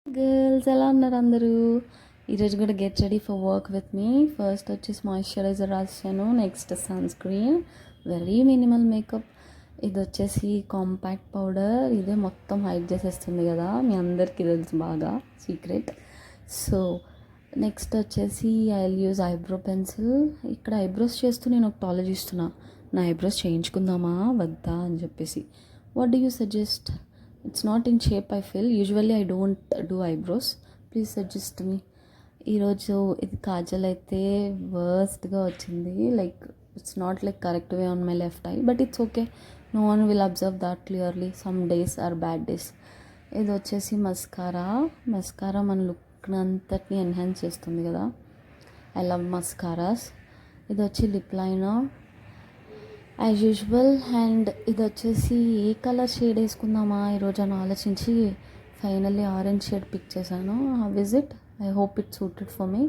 Girls ఎలా ఉన్నారు అందరూ? ఈరోజు కూడా get ready for work with me. First వచ్చేసి మాయిశ్చరైజర్ రాసాను, next sunscreen, very minimal makeup. ఇది వచ్చేసి కాంపాక్ట్ పౌడర్, ఇదే మొత్తం హైడ్ చేసేస్తుంది కదా, మీ అందరికీ తెలుసు బాగా సీక్రెట్. సో నెక్స్ట్ వచ్చేసి I will use eyebrow pencil. ఇక్కడ ఐబ్రోస్ చేస్తూ నేను ఒకటి ఆలోచిస్తున్నా, నా ఐబ్రోస్ చేయించుకుందామా వద్దా అని చెప్పేసి. What do you suggest? It's not in shape I feel. Usually I don't do eyebrows, please suggest me. ఈరోజు ఇది కాజల్ అయితే వర్స్ట్గా వచ్చింది, like it's not like correct way on my left eye, but it's okay, no one will observe that clearly. Some days are bad days. ఇది వచ్చేసి mascara. Mascara మన look అంతటిని ఎన్హాన్స్ చేస్తుంది కదా, ఐ లవ్ మస్కారాస్. ఇది వచ్చి lip liner as usual. And ఇది వచ్చేసి ఏ కలర్ షేడ్ వేసుకుందామా ఈరోజు అని ఆలోచించి ఫైనల్లీ ఆరెంజ్ షేడ్ పిక్ చేశాను. Visit, I hope it suited for me.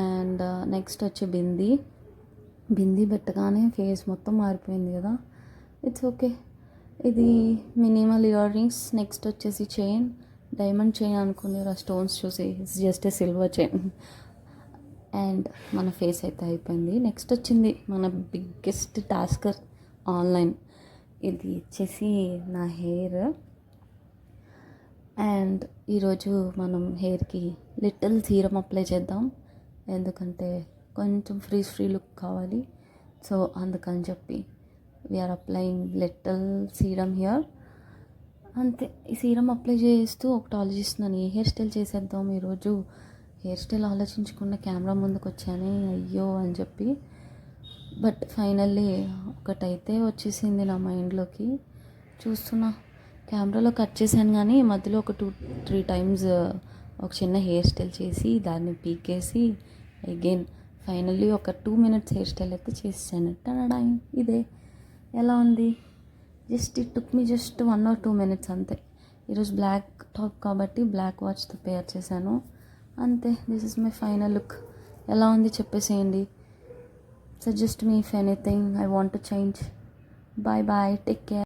And next వచ్చి బిందీ. బిందీ పెట్టగానే ఫేస్ మొత్తం మారిపోయింది కదా, ఇట్స్ ఓకే. ఇది మినిమల్ ఇయర్ రింగ్స్. నెక్స్ట్ వచ్చేసి చైన్, డైమండ్ చైన్ అనుకునేరా స్టోన్స్ చూసి, it's just a silver chain. And మన ఫేస్ అయితే అయిపోయింది. నెక్స్ట్ వచ్చింది మన బిగ్గెస్ట్ టాస్కర్ ఆన్లైన్. ఇది వచ్చేసి నా హెయిర్. అండ్ ఈరోజు మనం హెయిర్కి లిటిల్ సీరం అప్లై చేద్దాం, ఎందుకంటే కొంచెం ఫ్రీ లుక్ కావాలి. సో అందుకని చెప్పి we are applying little serum here. అంతే, ఈ సీరం అప్లై చేస్తూ ఒకటి ఆలోచిస్తున్నాను, ఏ హెయిర్ స్టైల్ చేసేద్దాం ఈరోజు. హెయిర్ స్టైల్ ఆలోచించకుండా కెమెరా ముందుకు వచ్చాను, అయ్యో అని చెప్పి. బట్ ఫైనల్లీ ఒకటైతే వచ్చేసింది నా మైండ్లోకి. చూస్తున్నా, కెమెరాలో కట్ చేశాను కానీ మధ్యలో ఒక 2-3 టైమ్స్ ఒక చిన్న హెయిర్ స్టైల్ చేసి దాన్ని పీకేసి అగైన్ ఫైనల్లీ ఒక 2 minutes హెయిర్ స్టైల్ అయితే చేసాను. టనడాయి, ఇదే ఎలా ఉంది? Just it took me just 1 or 2 minutes అంతే. ఈరోజు బ్లాక్ టాప్ కాబట్టి బ్లాక్ వాచ్తో పేర్ చేశాను అంతే. This is my final look. ఎలా ఉంది చెప్పేసేయండి. Suggest me if anything I want to change. Bye bye, take care.